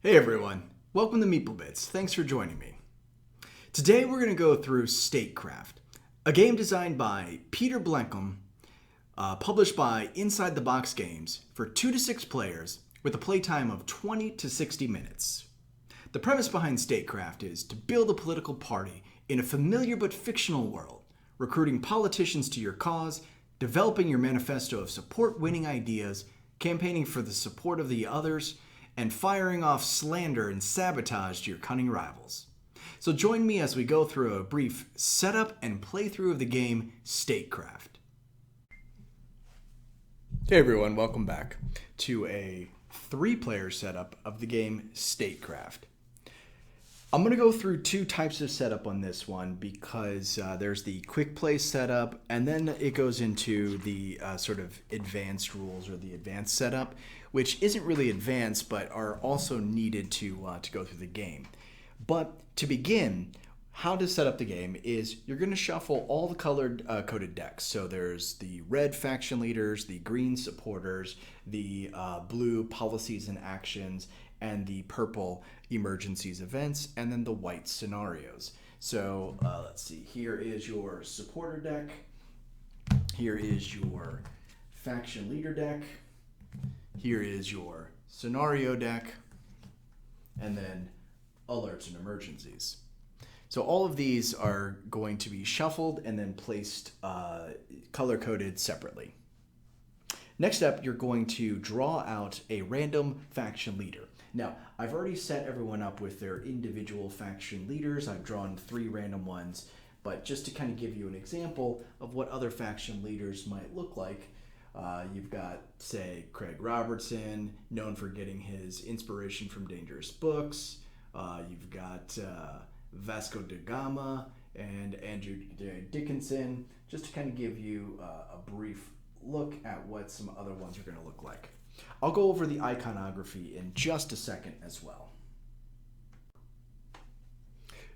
Hey everyone, welcome to Meeple Bits. Thanks for joining me. Today we're going to go through Statecraft, a game designed by Peter Blenkum, published by Inside the Box Games for 2 to 6 players with a playtime of 20 to 60 minutes. The premise behind Statecraft is to build a political party in a familiar but fictional world, recruiting politicians to your cause, developing your manifesto of support-winning ideas, campaigning for the support of the others, and firing off slander and sabotage to your cunning rivals. So join me as we go through a brief setup and playthrough of the game Statecraft. Hey everyone, welcome back to a 3-player setup of the game Statecraft. I'm going to go through 2 types of setup on this one because there's the quick play setup and then it goes into the sort of advanced rules or the advanced setup, which isn't really advanced but are also needed to go through the game. But to begin, how to set up the game is you're going to shuffle all the colored coded decks. So there's the red faction leaders, the green supporters, the blue policies and actions, and the purple emergencies events, and then the white scenarios. So let's see, here is your supporter deck, here is your faction leader deck, here is your scenario deck, and then alerts and emergencies. So all of these are going to be shuffled and then placed color-coded separately. Next up, you're going to draw out a random faction leader. Now, I've already set everyone up with their individual faction leaders. I've drawn 3 random ones, but just to kind of give you an example of what other faction leaders might look like, you've got, say, Craig Robertson, known for getting his inspiration from dangerous books. You've got Vasco da Gama and Andrew Dickinson, just to kind of give you a brief look at what some other ones are going to look like. I'll go over the iconography in just a second as well.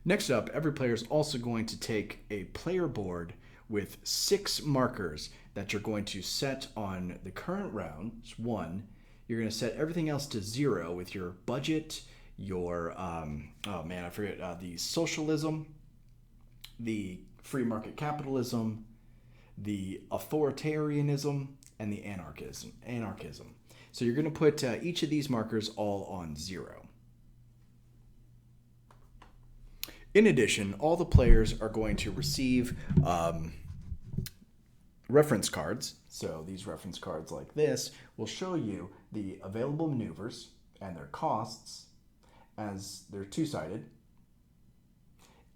Next up, every player is also going to take a player board with 6 markers that you're going to set on the current round. It's 1. You're going to set everything else to 0 with your budget, your, the socialism, the free market capitalism, the authoritarianism, and the anarchism. So you're going to put each of these markers all on 0. In addition, all the players are going to receive reference cards. So these reference cards like this will show you the available maneuvers and their costs, as they're 2-sided,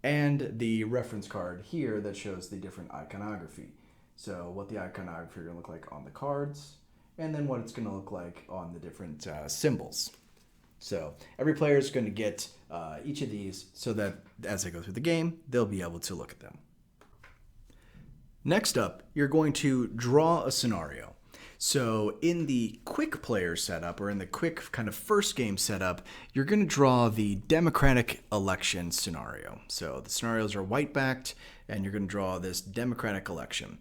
and the reference card here that shows the different iconography. So what the iconography are going to look like on the cards, and then what it's going to look like on the different symbols. So every player is going to get each of these so that as they go through the game, they'll be able to look at them. Next up, you're going to draw a scenario. So in the quick player setup, or in the quick kind of first game setup, you're going to draw the democratic election scenario. So the scenarios are white-backed, and you're going to draw this democratic election.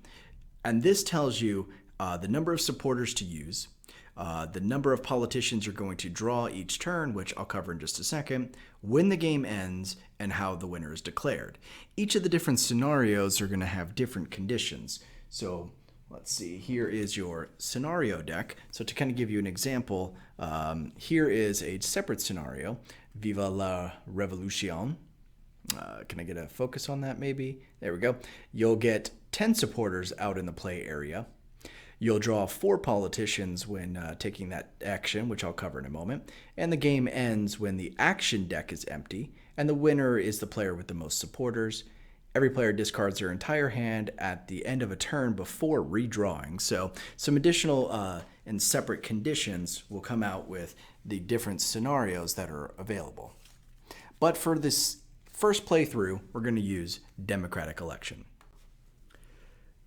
And this tells you the number of supporters to use, the number of politicians you're going to draw each turn, which I'll cover in just a second, when the game ends, and how the winner is declared. Each of the different scenarios are going to have different conditions. So let's see, here is your scenario deck. So to kind of give you an example, here is a separate scenario, Viva la Revolution. Can I get a focus on that maybe? There we go. You'll get 10 supporters out in the play area. You'll draw 4 politicians when taking that action, which I'll cover in a moment. And the game ends when the action deck is empty, and the winner is the player with the most supporters. Every player discards their entire hand at the end of a turn before redrawing. So some additional and separate conditions will come out with the different scenarios that are available. But for this first playthrough, we're going to use democratic election.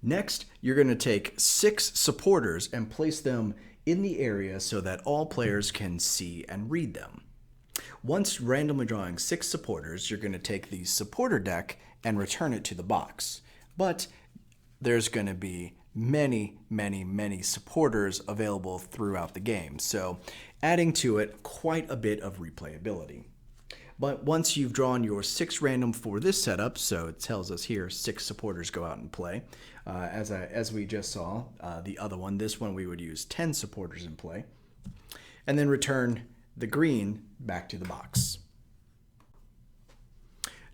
Next, you're going to take 6 supporters and place them in the area so that all players can see and read them. Once randomly drawing 6 supporters, you're going to take the supporter deck and return it to the box. But there's going to be many supporters available throughout the game. So adding to it quite a bit of replayability. But once you've drawn your 6 random for this setup, so it tells us here 6 supporters go out and play. As we just saw, the other one, this one we would use 10 supporters in play. And then return the green back to the box.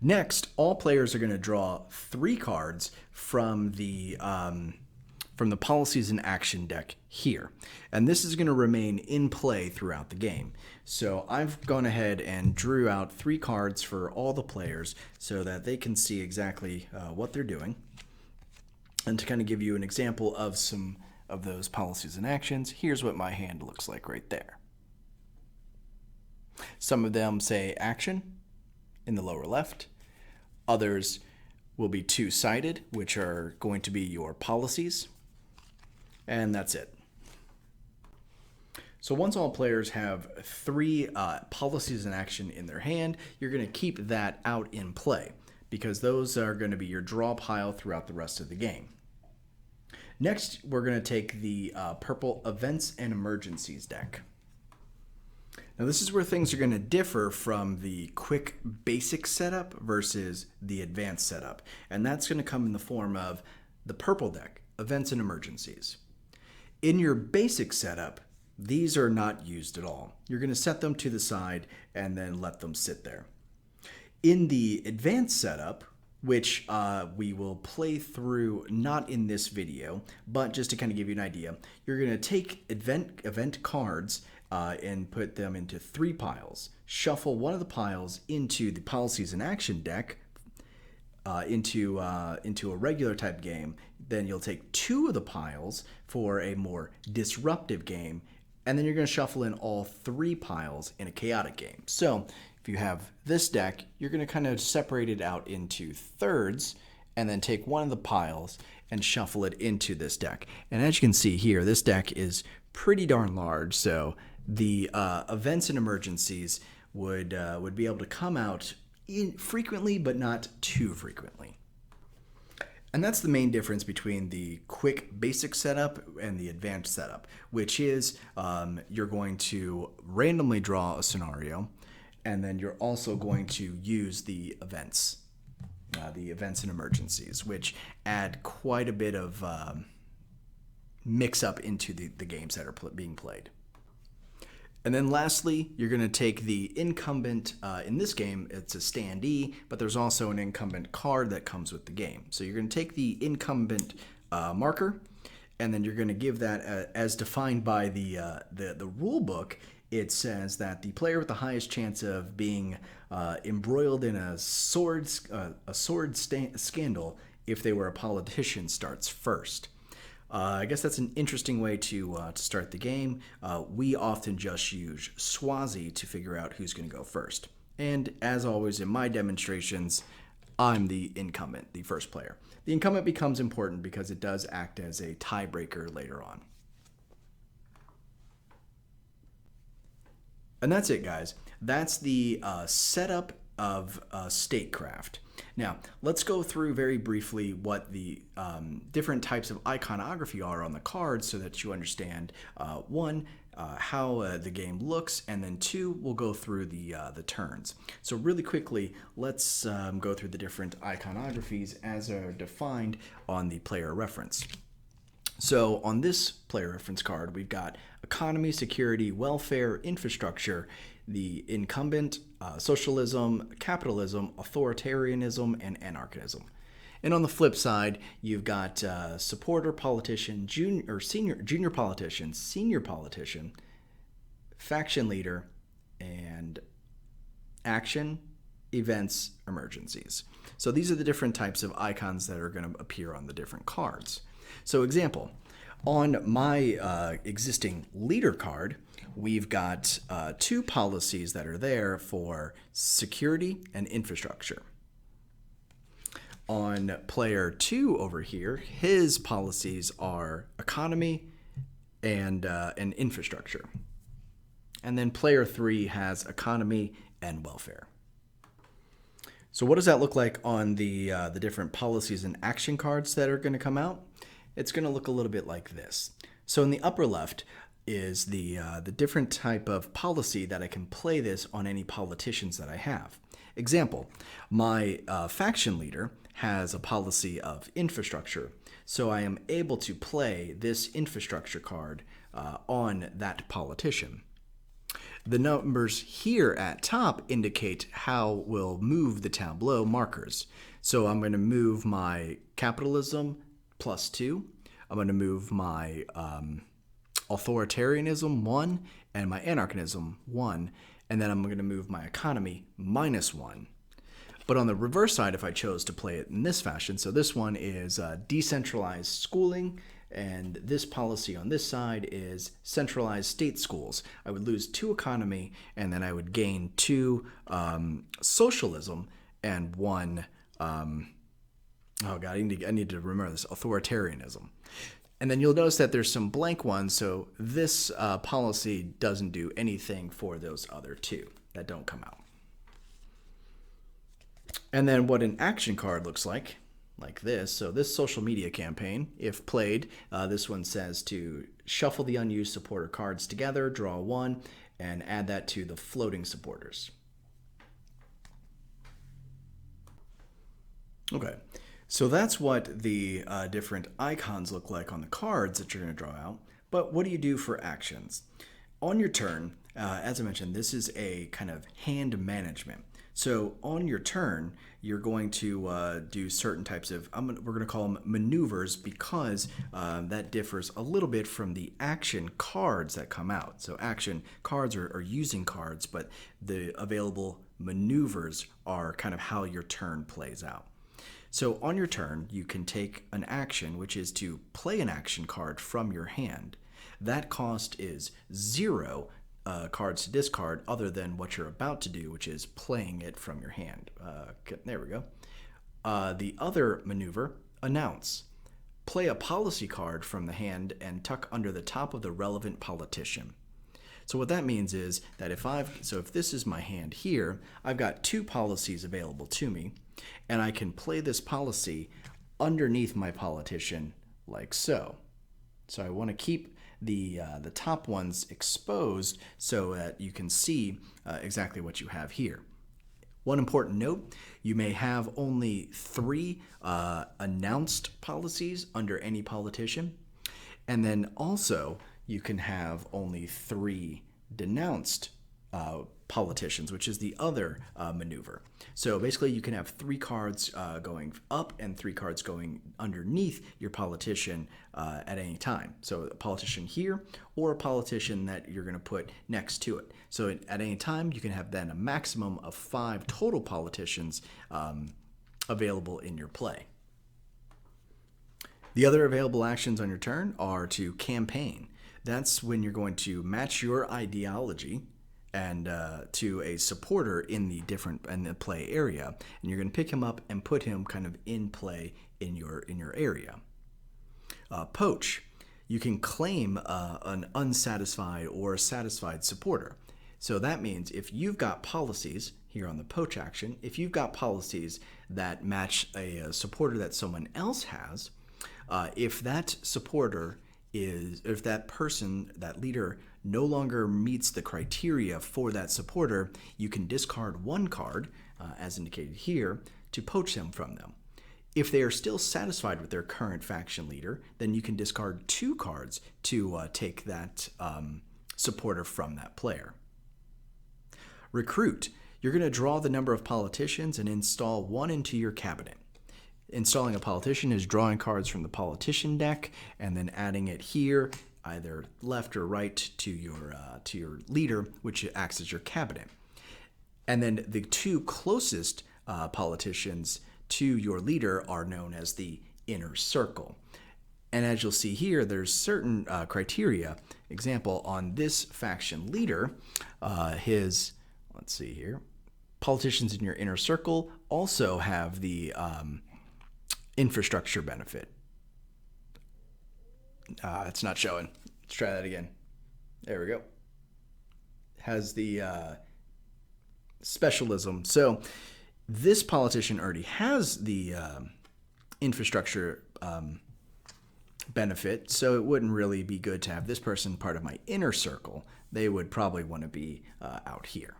Next, all players are going to draw 3 cards from the Policies in Action deck here. And this is going to remain in play throughout the game. So I've gone ahead and drew out 3 cards for all the players so that they can see exactly what they're doing. And to kind of give you an example of some of those policies and actions, here's what my hand looks like right there. Some of them say action in the lower left. Others will be two-sided, which are going to be your policies. And that's it. So once all players have 3 policies in action in their hand, you're going to keep that out in play because those are going to be your draw pile throughout the rest of the game. Next, we're going to take the purple Events and Emergencies deck. Now this is where things are going to differ from the quick basic setup versus the advanced setup. And that's going to come in the form of the purple deck, Events and Emergencies. In your basic setup, these are not used at all. You're going to set them to the side and then let them sit there. In the advanced setup, which we will play through not in this video, but just to kind of give you an idea, you're going to take event cards and put them into 3 piles. Shuffle one of the piles into the Policies in Action deck into a regular type game. Then you'll take 2 of the piles for a more disruptive game, and then you're going to shuffle in all 3 piles in a chaotic game. So if you have this deck, you're going to kind of separate it out into thirds and then take one of the piles and shuffle it into this deck. And as you can see here, this deck is pretty darn large, so the Events and Emergencies would be able to come out frequently, but not too frequently. And that's the main difference between the quick basic setup and the advanced setup, which is you're going to randomly draw a scenario, and then you're also going to use the events and emergencies, which add quite a bit of mix up into the games that are being played. And then lastly, you're going to take the incumbent, in this game, it's a standee, but there's also an incumbent card that comes with the game. So you're going to take the incumbent marker, and then you're going to give that, as defined by the rule book, it says that the player with the highest chance of being embroiled in a sword scandal, if they were a politician, starts first. I guess that's an interesting way to start the game. We often just use Swazi to figure out who's going to go first. And as always in my demonstrations, I'm the incumbent, the first player. The incumbent becomes important because it does act as a tiebreaker later on. And that's it, guys. That's the setup of Statecraft. Now, let's go through very briefly what the different types of iconography are on the cards so that you understand, one, how the game looks, and then 2, we'll go through the turns. So really quickly, let's go through the different iconographies as are defined on the player reference. So on this player reference card, we've got economy, security, welfare, infrastructure, the incumbent, socialism, capitalism, authoritarianism, and anarchism. And on the flip side, you've got supporter, politician, junior politician, senior politician, faction leader, and action, events, emergencies. So these are the different types of icons that are going to appear on the different cards. So example, on my existing leader card, we've got 2 policies that are there for security and infrastructure. On player 2 over here, his policies are economy and infrastructure. And then player 3 has economy and welfare. So what does that look like on the different policies and action cards that are going to come out? it's going to look a little bit like this. So in the upper left is the different type of policy that I can play this on any politicians that I have. Example, my faction leader has a policy of infrastructure, so I am able to play this infrastructure card on that politician. The numbers here at top indicate how we'll move the tableau markers. So I'm going to move my capitalism +2. I'm going to move my authoritarianism 1 and my anarchism 1. And then I'm going to move my economy -1. But on the reverse side, if I chose to play it in this fashion, so this one is decentralized schooling, and this policy on this side is centralized state schools. I would lose 2 economy, and then I would gain 2 socialism and 1, oh God, I need to remember this, authoritarianism. And then you'll notice that there's some blank ones, so this policy doesn't do anything for those other 2 that don't come out. And then what an action card looks like this. So this social media campaign, if played, this one says to shuffle the unused supporter cards together, draw 1, and add that to the floating supporters. Okay, so that's what the different icons look like on the cards that you're going to draw out. But what do you do for actions? On your turn, as I mentioned, this is a kind of hand management. So on your turn, you're going to do certain types of, we're going to call them maneuvers, because that differs a little bit from the action cards that come out. So action cards are using cards, but the available maneuvers are kind of how your turn plays out. So on your turn, you can take an action, which is to play an action card from your hand. That cost is 0 cards to discard other than what you're about to do, which is playing it from your hand. There we go. The other maneuver, announce. Play a policy card from the hand and tuck under the top of the relevant politician. So what that means is that if this is my hand here, I've got 2 policies available to me, and I can play this policy underneath my politician like so. So I want to keep the top ones exposed so that you can see exactly what you have here. One important note, you may have only 3 announced policies under any politician, and then also you can have only 3 denounced politicians, which is the other maneuver. So basically you can have 3 cards going up and 3 cards going underneath your politician at any time. So a politician here or a politician that you're going to put next to it. So at any time you can have then a maximum of 5 total politicians available in your play. The other available actions on your turn are to campaign. That's when you're going to match your ideology and to a supporter in the play area, and you're going to pick him up and put him kind of in play in your area. Poach, you can claim an unsatisfied or satisfied supporter. So that means if you've got policies here on the poach action, if you've got policies that match a supporter that someone else has, if that supporter if that person, that leader, no longer meets the criteria for that supporter, you can discard 1 card, as indicated here, to poach them from them. If they are still satisfied with their current faction leader, then you can discard 2 cards to take that supporter from that player. Recruit. You're going to draw the number of politicians and install 1 into your cabinet. Installing a politician is drawing cards from the politician deck and then adding it here, either left or right, to your leader, which acts as your cabinet. And then the 2 closest politicians to your leader are known as the inner circle. And as you'll see here, there's certain criteria. Example, on this faction leader, let's see here, politicians in your inner circle also have the infrastructure benefit. It's not showing. Let's try that again. There we go. Has the specialism. So this politician already has the infrastructure benefit, so it wouldn't really be good to have this person part of my inner circle. They would probably want to be out here.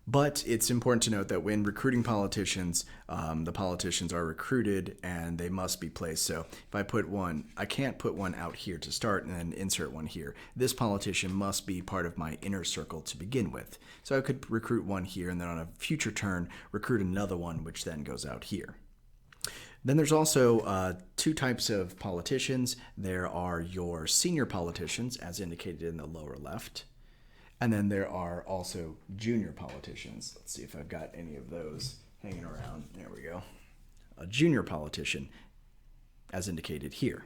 But it's important to note that when recruiting politicians, the politicians are recruited and they must be placed. So if I put one, I can't put one out here to start and then insert one here. This politician must be part of my inner circle to begin with. So I could recruit one here and then on a future turn recruit another one, which then goes out here. Then there's also two types of politicians. There are your senior politicians, as indicated in the lower left. And then there are also junior politicians. Let's see if I've got any of those hanging around. There we go. A junior politician, as indicated here.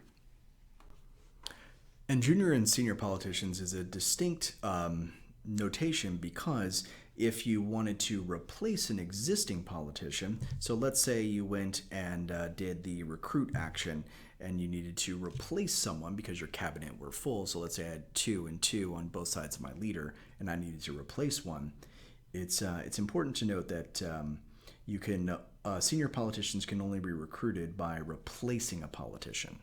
And junior and senior politicians is a distinct notation because if you wanted to replace an existing politician, so let's say you went and did the recruit action and you needed to replace someone because your cabinet were full, so let's say I had 2 and 2 on both sides of my leader and I needed to replace one, it's important to note that you can senior politicians can only be recruited by replacing a politician.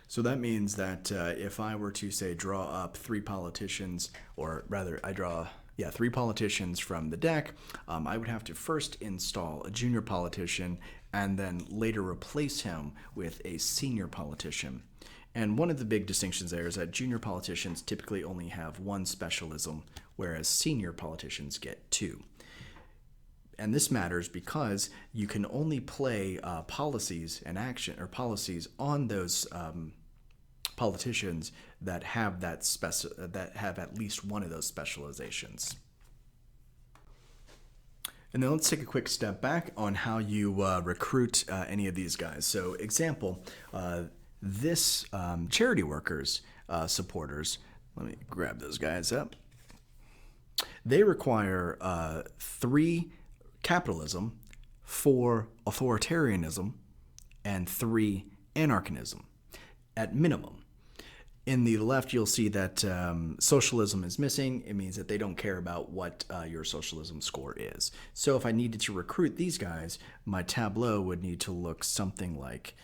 So that means that if I were to, say, draw up 3 politicians, or rather I draw 3 politicians from the deck, I would have to first install a junior politician and then later replace him with a senior politician. And one of the big distinctions there is that junior politicians typically only have 1 specialism, whereas senior politicians get 2. And this matters because you can only play policies and action or policies on those politicians that have that have at least one of those specializations. And then let's take a quick step back on how you recruit any of these guys. So, example, this charity workers supporters. Let me grab those guys up. They require 3 capitalism, 4 authoritarianism, and 3 anarchism at minimum. In the left, you'll see that socialism is missing. It means that they don't care about what your socialism score is. So if I needed to recruit these guys, my tableau would need to look something like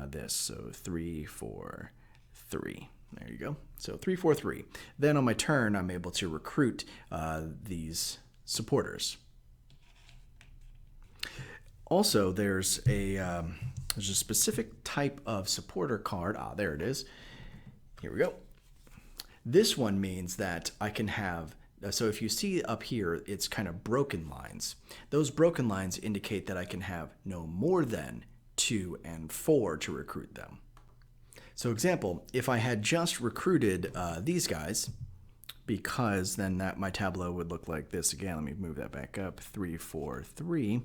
this. So 3, 4, 3. There you go. So 3, 4, 3. Then on my turn, I'm able to recruit these supporters. Also, there's a specific type of supporter card. There it is. Here we go. This one means that I can have, so if you see up here, it's kind of broken lines. Those broken lines indicate that I can have no more than 2 and 4 to recruit them. So example, if I had just recruited these guys, because then my tableau would look like this again. Let me move that back up. 3, 4, 3.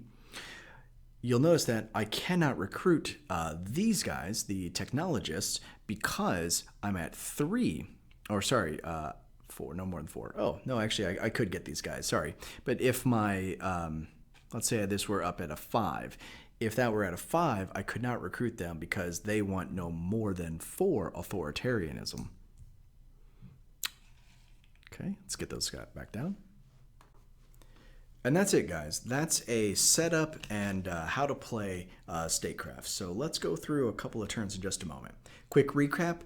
You'll notice that I cannot recruit these guys, the technologists, because I'm at 3, or sorry, 4, no more than 4. Oh, no, actually, I could get these guys, sorry. But if my, let's say this were up at a 5. If that were at a 5, I could not recruit them because they want no more than 4 authoritarianism. Okay, let's get those guys back down. And that's it, guys. That's a setup and how to play Statecraft. So let's go through a couple of turns in just a moment. Quick recap.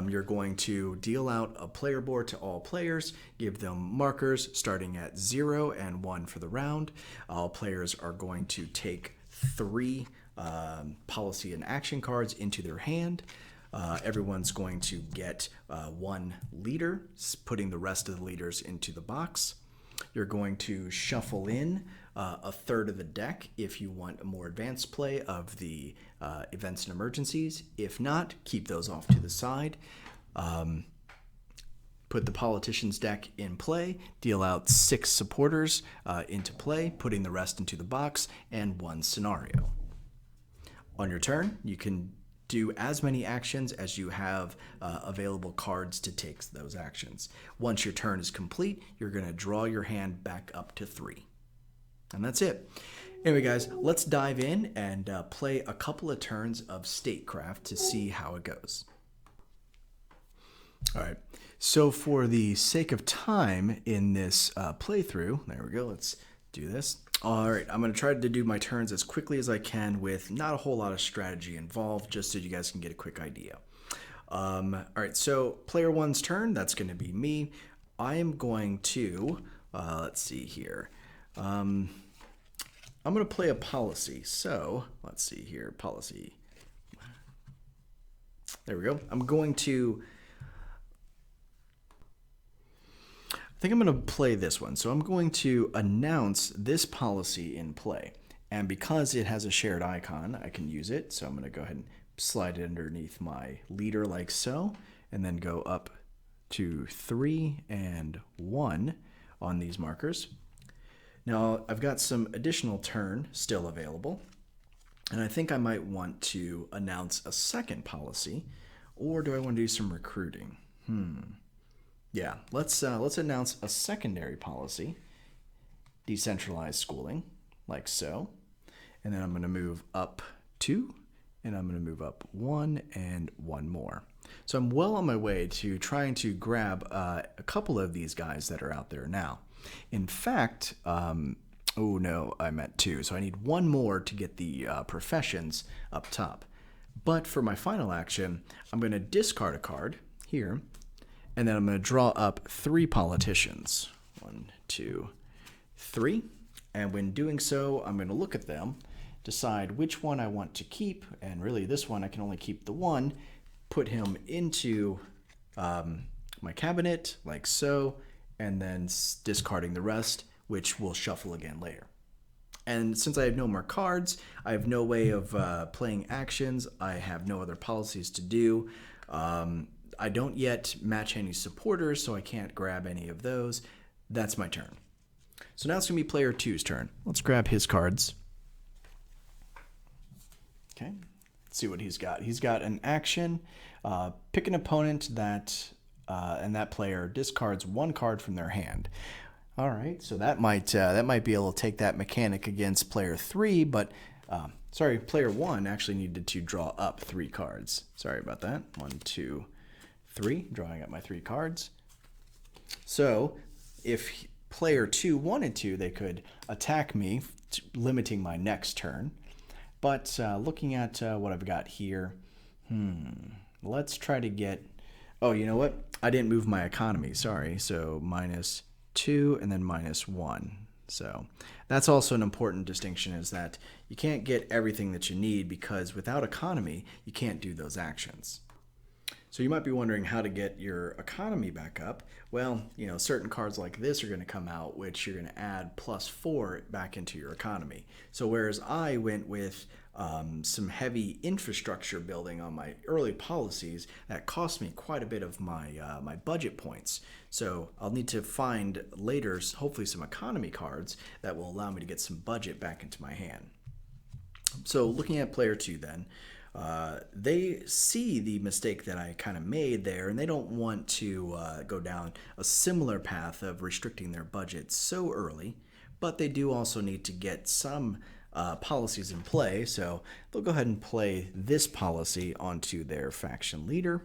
You're going to deal out a player board to all players, give them markers starting at 0 and 1 for the round. All players are going to take 3 policy and action cards into their hand. Everyone's going to get 1 leader, putting the rest of the leaders into the box. You're going to shuffle in a third of the deck if you want a more advanced play of the events and emergencies. If not, keep those off to the side. Put the politician's deck in play, deal out 6 supporters into play, putting the rest into the box, and 1 scenario. On your turn, you can do as many actions as you have available cards to take those actions. Once your turn is complete, you're going to draw your hand back up to 3. And that's it. Anyway, guys, let's dive in and play a couple of turns of Statecraft to see how it goes. All right. So for the sake of time in this playthrough, there we go. Let's do this. All right, I'm going to try to do my turns as quickly as I can with not a whole lot of strategy involved, just so you guys can get a quick idea. All right, so player one's turn, that's going to be me. I am going to, let's see here. I'm going to play a policy. So let's see here, policy. There we go. I'm going to, I think I'm going to play this one. So I'm going to announce this policy in play. And because it has a shared icon, I can use it. So I'm going to go ahead and slide it underneath my leader like so, and then go up to 3 and 1 on these markers. Now I've got some additional turn still available, and I think I might want to announce a second policy, or do I want to do some recruiting? Yeah, let's announce a secondary policy, decentralized schooling, like so, and then I'm going to move up 2, and I'm going to move up 1 and 1 more. So I'm well on my way to trying to grab a couple of these guys that are out there now. In fact, oh no, I meant 2. So I need 1 more to get the professions up top. But for my final action, I'm going to discard a card here, and then I'm going to draw up 3 politicians. 1, 2, 3. And when doing so, I'm going to look at them, decide which one I want to keep, and really this one I can only keep the one, put him into my cabinet like so, and then discarding the rest, which we'll shuffle again later. And since I have no more cards, I have no way of playing actions, I have no other policies to do. I don't yet match any supporters, so I can't grab any of those. That's my turn. So now it's going to be player 2's turn. Let's grab his cards. Okay, let's see what he's got. He's got an action. Pick an opponent that, and that player discards 1 card from their hand. All right, so that might be able to take that mechanic against player 3, but sorry, player 1 actually needed to draw up 3 cards. Sorry about that. 1, 2, 3, drawing up my 3 cards. So if player 2 wanted to, they could attack me, limiting my next turn. But looking at what I've got here, let's try to get, oh, you know what? I didn't move my economy, sorry. So -2 and then -1. So that's also an important distinction, is that you can't get everything that you need, because without economy, you can't do those actions. So you might be wondering how to get your economy back up. Well, you know, certain cards like this are going to come out, which you're going to add +4 back into your economy. So whereas I went with some heavy infrastructure building on my early policies, that cost me quite a bit of my budget points. So I'll need to find later, hopefully, some economy cards that will allow me to get some budget back into my hand. So looking at player 2 then, they see the mistake that I kind of made there, and they don't want to go down a similar path of restricting their budget so early, but they do also need to get some policies in play, so they'll go ahead and play this policy onto their faction leader,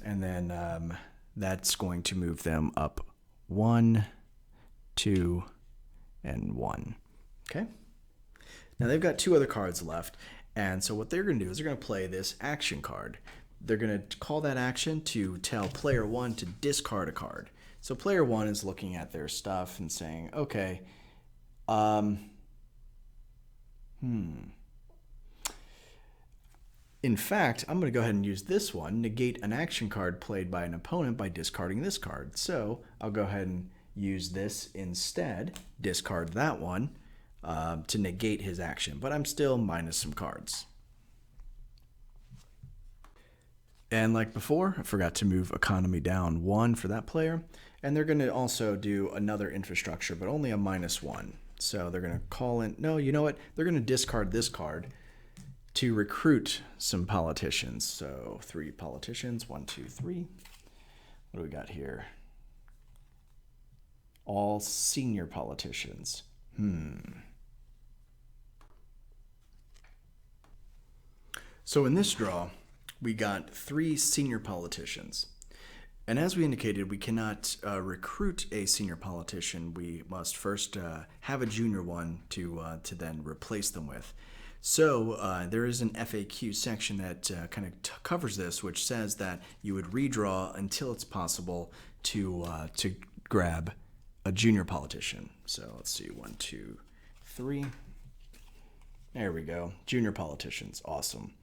and then that's going to move them up 1, 2, and 1. Okay? Now they've got 2 other cards left, and so what they're going to do is they're going to play this action card. They're going to call that action to tell player 1 to discard a card. So player 1 is looking at their stuff and saying, okay, in fact, I'm going to go ahead and use this one, negate an action card played by an opponent by discarding this card. So I'll go ahead and use this instead, discard that one, to negate his action, but I'm still minus some cards. And like before, I forgot to move economy down 1 for that player, and they're going to also do another infrastructure, but only a -1. So they're going to call in, no, you know what? They're going to discard this card to recruit some politicians. So 3 politicians, 1, 2, 3. What do we got here? All senior politicians. So in this draw, we got 3 senior politicians. And as we indicated, we cannot recruit a senior politician. We must first have a junior one to then replace them with. So there is an FAQ section that kind of covers this, which says that you would redraw until it's possible to grab a junior politician. So let's see, 1, 2, 3. There we go. Junior politicians, awesome.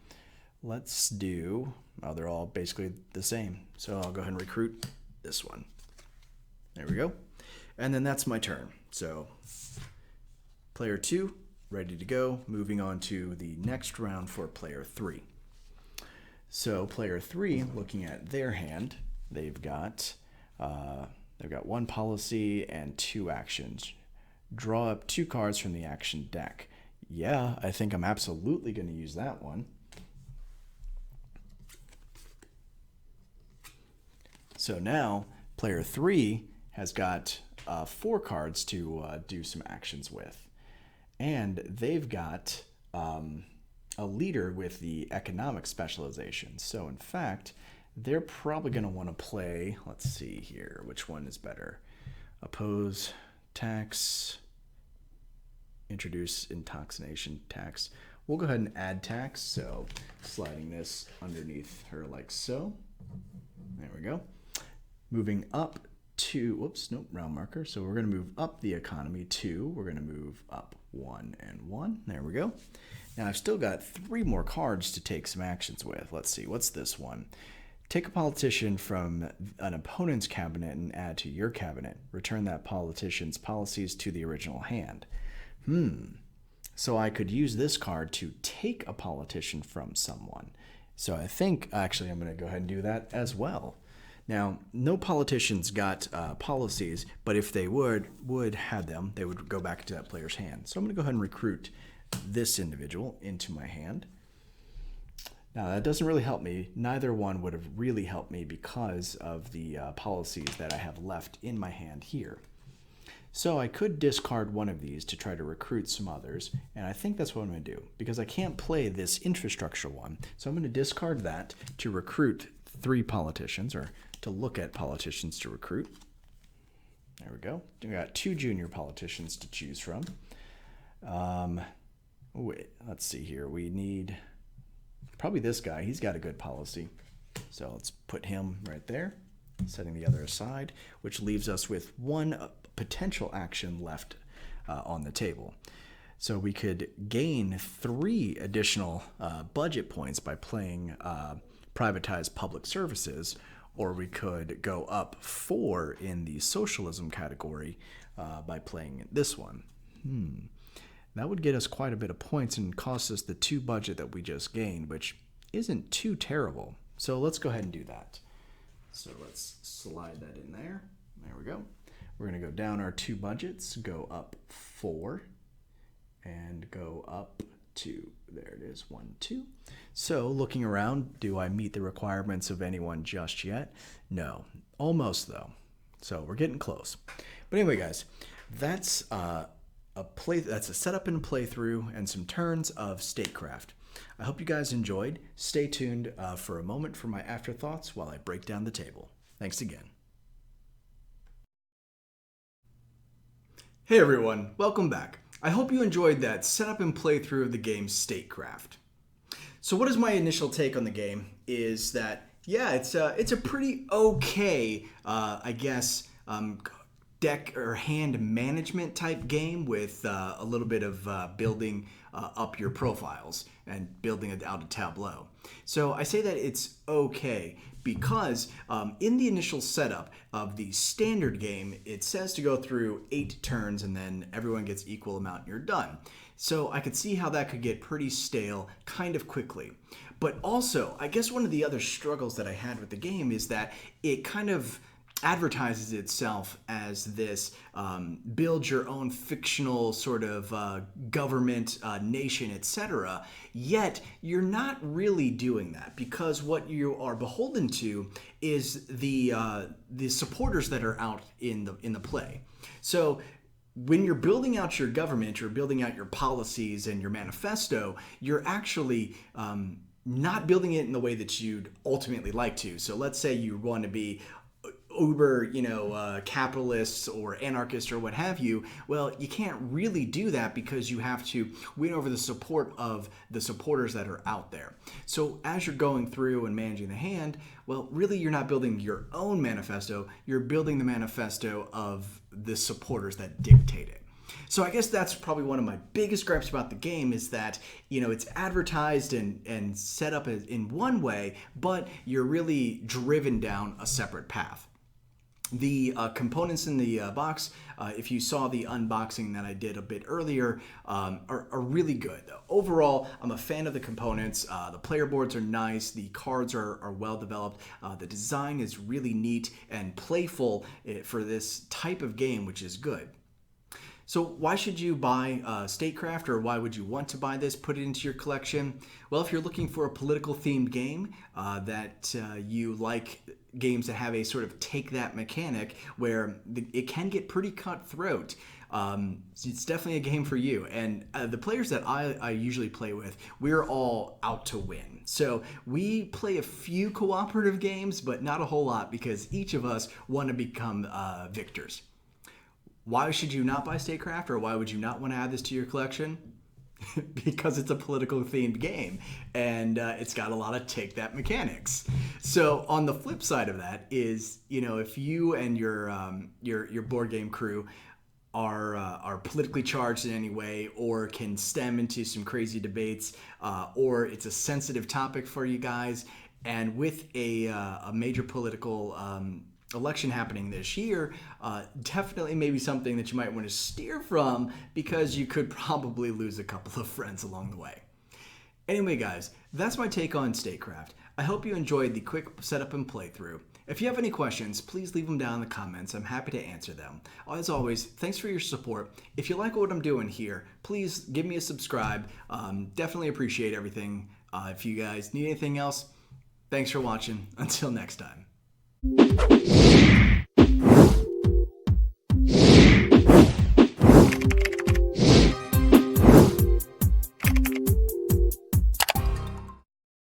Let's do, well, they're all basically the same. So I'll go ahead and recruit this one. There we go. And then that's my turn. So player 2, ready to go. Moving on to the next round for player 3. So player 3, looking at their hand, they've got 1 policy and 2 actions. Draw up 2 cards from the action deck. Yeah, I think I'm absolutely going to use that one. So now player 3 has got 4 cards to do some actions with. And they've got a leader with the economic specialization. So in fact, they're probably going to want to play, let's see here, which one is better? Oppose, tax, introduce intoxication tax. We'll go ahead and add tax. So sliding this underneath her like so. There we go. Moving up to, whoops, nope, round marker. So we're going to move up the economy 2. We're going to move up 1 and 1. There we go. Now I've still got 3 more cards to take some actions with. Let's see, what's this one? Take a politician from an opponent's cabinet and add to your cabinet. Return that politician's policies to the original hand. So I could use this card to take a politician from someone. So I think, actually, I'm going to go ahead and do that as well. Now, no politicians got policies, but if they would have them, they would go back into that player's hand. So I'm going to go ahead and recruit this individual into my hand. Now, that doesn't really help me. Neither one would have really helped me because of the policies that I have left in my hand here. So I could discard one of these to try to recruit some others, and I think that's what I'm going to do, because I can't play this infrastructure one. So I'm going to discard that to recruit 3 politicians, or to look at politicians to recruit. There we go. We got 2 junior politicians to choose from. Wait, let's see here. We need probably this guy. He's got a good policy. So let's put him right there, setting the other aside, which leaves us with 1 potential action left on the table. So we could gain 3 additional budget points by playing privatized public services, or we could go up 4 in the socialism category by playing this one. That would get us quite a bit of points and cost us the 2 budget that we just gained, which isn't too terrible. So let's go ahead and do that. So let's slide that in there. There we go. We're going to go down our 2 budgets, go up 4, and go up 2. There it is, 1, 2. So looking around, do I meet the requirements of anyone just yet? No, almost though. So we're getting close. But anyway, guys, that's a setup and playthrough and some turns of Statecraft. I hope you guys enjoyed. Stay tuned for a moment for my afterthoughts while I break down the table. Thanks again. Hey everyone, welcome back. I hope you enjoyed that setup and playthrough of the game Statecraft. So what is my initial take on the game is that, yeah, it's a pretty okay, I guess, deck or hand management type game with a little bit of building up your profiles and building out a tableau. So I say that it's okay because in the initial setup of the standard game, it says to go through 8 turns and then everyone gets equal amount and you're done. So I could see how that could get pretty stale kind of quickly. But also, I guess one of the other struggles that I had with the game is that it kind of advertises itself as this build your own fictional sort of government, nation, etc. Yet you're not really doing that, because what you are beholden to is the supporters that are out in the play. So when you're building out your government, you're building out your policies and your manifesto, you're actually not building it in the way that you'd ultimately like to. So let's say you want to be uber, capitalists or anarchists or what have you. Well, you can't really do that because you have to win over the support of the supporters that are out there. So as you're going through and managing the hand, well, really you're not building your own manifesto, you're building the manifesto of the supporters that dictate it. So I guess that's probably one of my biggest gripes about the game is that, it's advertised and set up in one way, but you're really driven down a separate path. The components in the box, if you saw the unboxing that I did a bit earlier, are really good. Overall, I'm a fan of the components. The player boards are nice. The cards are well developed. The design is really neat and playful for this type of game, which is good. So why should you buy Statecraft, or why would you want to buy this, put it into your collection? Well, if you're looking for a political themed game that you like games that have a sort of take that mechanic where it can get pretty cutthroat, it's definitely a game for you. And the players that I usually play with, we're all out to win. So we play a few cooperative games, but not a whole lot because each of us want to become victors. Why should you not buy Statecraft, or why would you not want to add this to your collection? Because it's a political themed game and it's got a lot of take that mechanics. So on the flip side of that is, if you and your board game crew are politically charged in any way, or can stem into some crazy debates, or it's a sensitive topic for you guys, and with a major political election happening this year, definitely maybe something that you might want to steer from, because you could probably lose a couple of friends along the way. Anyway, guys, that's my take on Statecraft. I hope you enjoyed the quick setup and playthrough. If you have any questions, please leave them down in the comments. I'm happy to answer them. As always, thanks for your support. If you like what I'm doing here, please give me a subscribe. Definitely appreciate everything. If you guys need anything else, thanks for watching. Until next time.